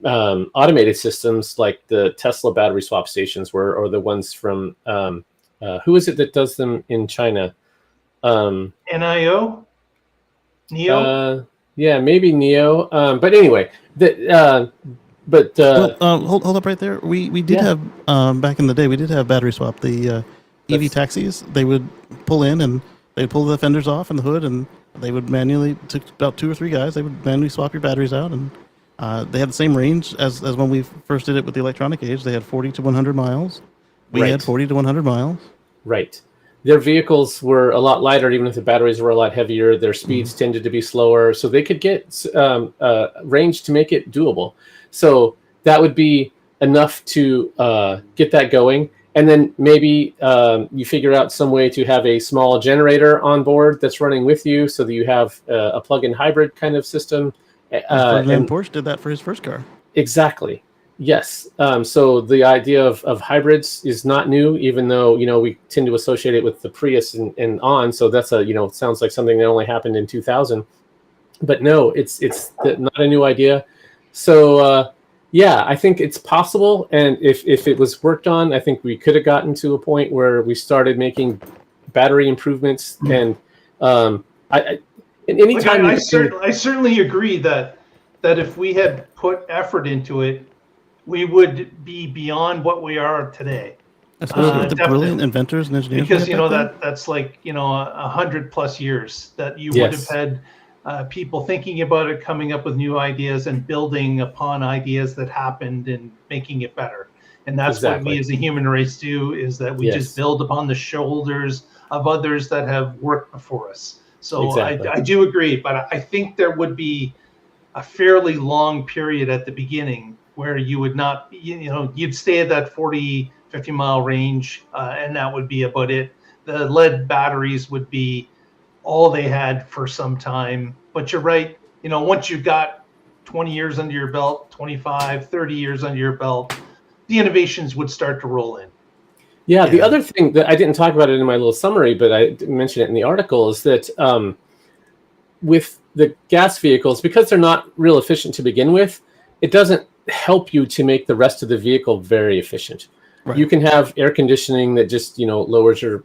automated systems like the Tesla battery swap stations were, or the ones from who is it that does them in China? NIO? NEO? Yeah, maybe NEO. But anyway, hold up right there. We did have back in the day. We did have battery swap. The EV taxis. They would pull in and they'd pull the fenders off and the hood, and they would manually, took about 2 or 3 guys. They would manually swap your batteries out, and they had the same range as when we first did it with the electronic age. They had 40 to 100 miles. We had 40 to 100 miles. Right. Their vehicles were a lot lighter, even if the batteries were a lot heavier. Their speeds tended to be slower, so they could get range to make it doable. So that would be enough to get that going. And then maybe you figure out some way to have a small generator on board that's running with you, so that you have a plug-in hybrid kind of system. And Porsche did that for his first car. Exactly. Yes. So the idea of hybrids is not new, even though, we tend to associate it with the Prius and on. So that's sounds like something that only happened in 2000. But no, it's not a new idea. So yeah, I think it's possible. And if it was worked on, I think we could have gotten to a point where we started making battery improvements. And I certainly agree that if we had put effort into it, we would be beyond what we are today. Especially the brilliant inventors and engineers. Because that's like 100+ years that you would have had people thinking about it, coming up with new ideas, and building upon ideas that happened and making it better. And that's what we as a human race do, is that we just build upon the shoulders of others that have worked before us. So I do agree, but I think there would be a fairly long period at the beginning where you would not, you'd stay at that 40, 50 mile range, and that would be about it. The lead batteries would be all they had for some time. But you're right, once you've got 20 years under your belt, 25, 30 years under your belt, the innovations would start to roll in. Yeah, the other thing that I didn't talk about it in my little summary, but I mentioned it in the article, is that with the gas vehicles, because they're not real efficient to begin with, it doesn't help you to make the rest of the vehicle very efficient. Right. You can have air conditioning that just lowers your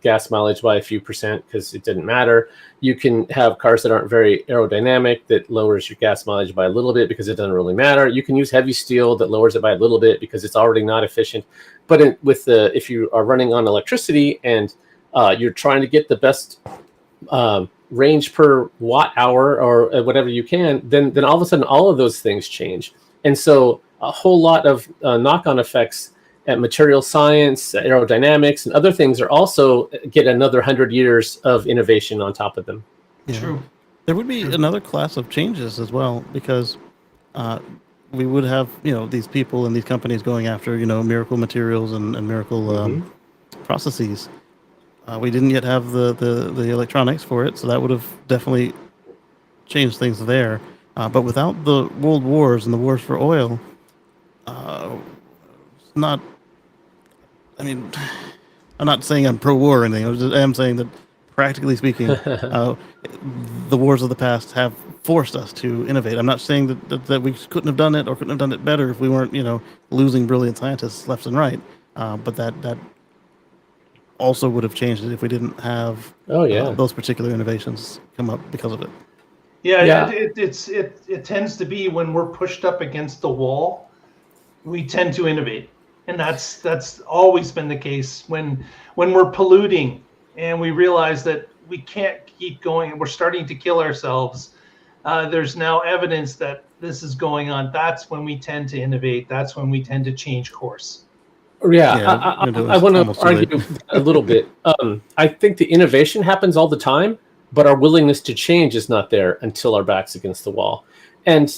gas mileage by a few percent because it didn't matter. You can have cars that aren't very aerodynamic that lowers your gas mileage by a little bit because it doesn't really matter. You can use heavy steel that lowers it by a little bit because it's already not efficient. But if you are running on electricity and you're trying to get the best range per watt hour or whatever you can, then all of a sudden all of those things change. And so a whole lot of knock-on effects at material science, aerodynamics, and other things are also get another 100 years of innovation on top of them. Yeah. True. There would be another class of changes as well, because we would have these people and these companies going after miracle materials and miracle processes. We didn't yet have the electronics for it, so that would have definitely changed things there. But without the world wars and the wars for oil, not. I mean, I'm not saying I'm pro-war or anything. I am saying that, practically speaking, the wars of the past have forced us to innovate. I'm not saying that we couldn't have done it or couldn't have done it better if we weren't, losing brilliant scientists left and right. But that also would have changed it if we didn't have those particular innovations come up because of it. Yeah. It tends to be when we're pushed up against the wall, we tend to innovate. And that's always been the case when we're polluting and we realize that we can't keep going and we're starting to kill ourselves. There's now evidence that this is going on. That's when we tend to innovate. That's when we tend to change course. I want to argue a little bit. I think the innovation happens all the time, but our willingness to change is not there until our back's against the wall. And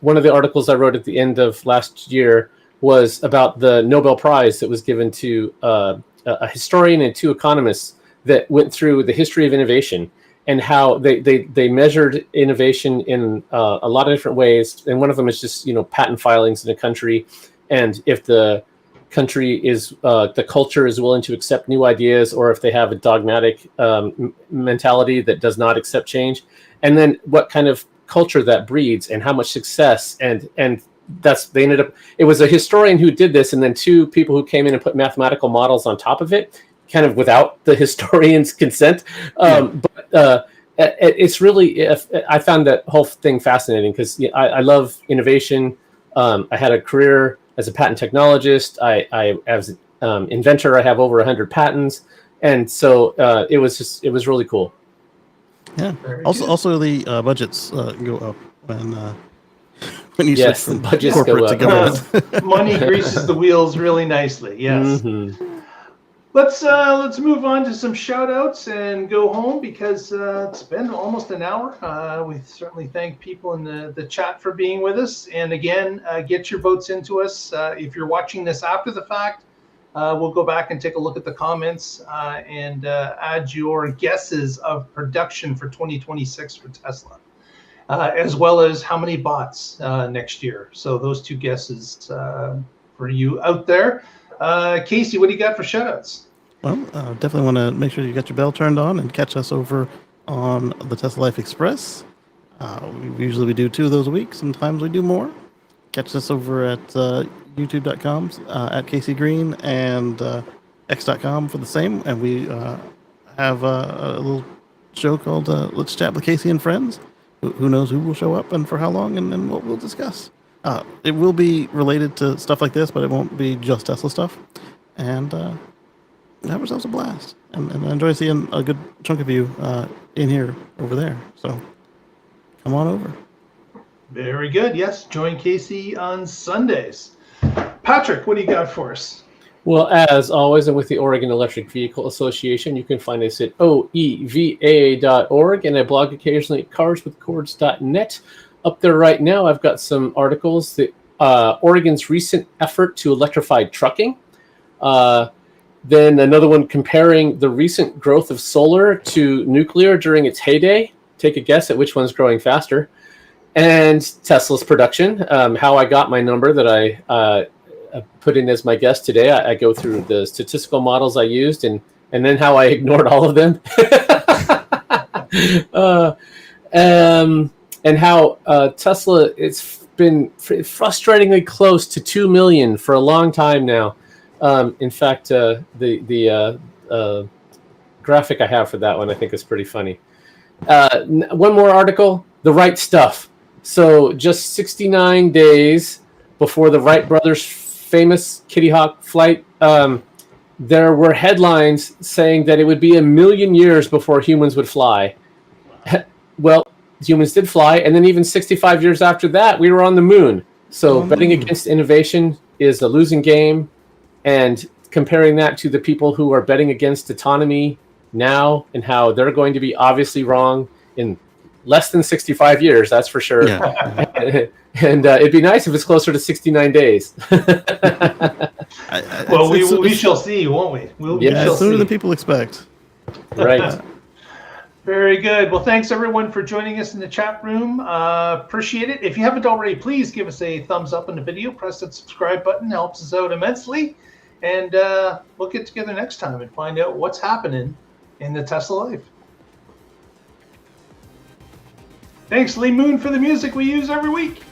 one of the articles I wrote at the end of last year was about the Nobel Prize that was given to a historian and 2 economists that went through the history of innovation and how they measured innovation in a lot of different ways. And one of them is just, patent filings in a country. And if the country is, the culture is willing to accept new ideas, or if they have a dogmatic mentality that does not accept change. And then what kind of culture that breeds and how much success and it was a historian who did this, and then 2 people who came in and put mathematical models on top of it, kind of without the historian's consent. But it's really, I found that whole thing fascinating because I love innovation. I had a career as a patent technologist. I as an inventor, I have over 100 patents. And so it was really cool. Yeah. Also the budgets go up when you switch from corporate to government. Money greases the wheels really nicely. Yes. Mm-hmm. Let's move on to some shout outs and go home because it's been almost an hour. We certainly thank people in the chat for being with us. And again, get your votes into us. If you're watching this after the fact, we'll go back and take a look at the comments and add your guesses of production for 2026 for Tesla. As well as how many bots next year. So those 2 guesses for you out there. Casey, what do you got for shoutouts? Well, definitely want to make sure you got your bell turned on and catch us over on the Tesla Life Express. Usually we do 2 of those a week. Sometimes we do more. Catch us over at youtube.com at Casey Green and x.com for the same. And we have a little show called Let's Chat with Casey and Friends. Who knows who will show up and for how long and what we'll discuss. It will be related to stuff like this, but it won't be just Tesla stuff. And have ourselves a blast. And I enjoy seeing a good chunk of you in here over there. So come on over. Very good. Yes, join Casey on Sundays. Patrick, what do you got for us? Well, as always, and with the Oregon Electric Vehicle Association, you can find us at oeva.org, and I blog occasionally at carswithcords.net. Up there right now, I've got some articles that Oregon's recent effort to electrify trucking. Then another one comparing the recent growth of solar to nuclear during its heyday. Take a guess at which one's growing faster. And Tesla's production, how I got my number that I put in as my guest today. I go through the statistical models I used and then how I ignored all of them. And how Tesla, it's been frustratingly close to 2 million for a long time now. In fact, the graphic I have for that one I think is pretty funny. One more article, The Right Stuff. So just 69 days before the Wright brothers' famous Kitty Hawk flight, there were headlines saying that it would be 1 million years before humans would fly. Well, humans did fly, and then even 65 years after that, we were on the moon. So betting against innovation is a losing game, and comparing that to the people who are betting against autonomy now and how they're going to be obviously wrong in less than 65 years, that's for sure. Yeah. And it'd be nice if it's closer to 69 days. Well, we shall see, won't we? We shall sooner than people expect. Right. Very good. Well, thanks everyone for joining us in the chat room. Appreciate it. If you haven't already, please give us a thumbs up on the video. Press that subscribe button. It helps us out immensely. And we'll get together next time and find out what's happening in the Tesla life. Thanks, Lee Moon, for the music we use every week.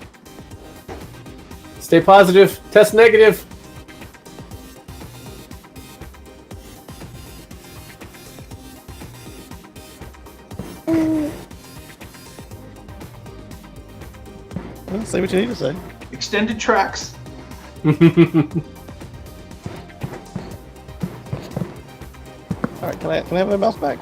Stay positive. Test negative. Well, say what you need to say. Extended tracks. All right, can I have my mouse back?